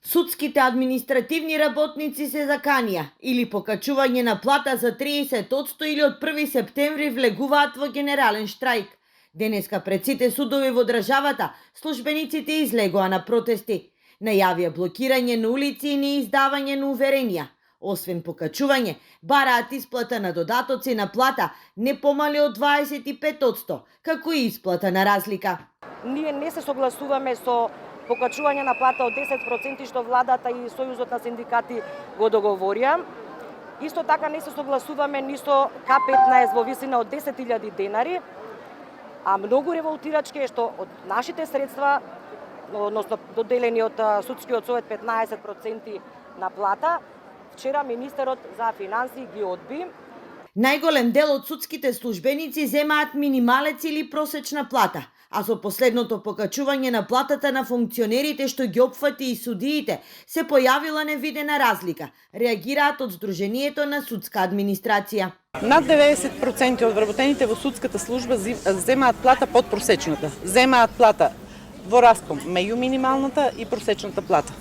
Судските административни работници се заканија или покачување на плата за 30% или од 1 септември влегуваат во генерален штрајк. Денеска пред сите судови во државата службениците излегоа на протести. Најавија блокирање на улици и неиздавање на уверенија. Освен покачување, бараат исплата на додатоци на плата не помали од 25%, како и исплата на разлика. Ние не се согласуваме со покачување на плата од 10% што владата и Сојузот на синдикати го договорија. Исто така не се согласуваме ни со К15 во висина од 10.000 денари, а многу револтирачки е што од нашите средства, односно доделени од судскиот совет 15% на плата, вчера министерот за финансии ги одби. Најголем дел од судските службеници земаат минималец или просечна плата, а со последното покачување на платата на функционерите што ги опфати и судиите, се појавила невидена разлика, реагираат од Сдруженијето на судска администрација. Над 90% од вработените во судската служба земаат плата под просечната. Земаат плата во распон меѓу минималната и просечната плата.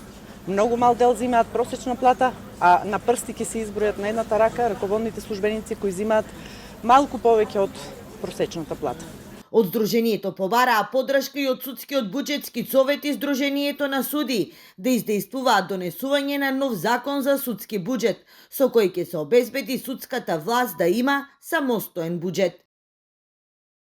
Многу мал дел земаат просечна плата, а на прсти ќе се избројат на едната рака раководните службеници кои земаат малку повеќе од просечната плата. Од Сдруженијето побараа поддршка и од Судскиот буџетски совет и Сдруженијето на судии да издействуваат донесување на нов закон за судски буџет, со кој ќе се обезбеди судската власт да има самостоен буџет.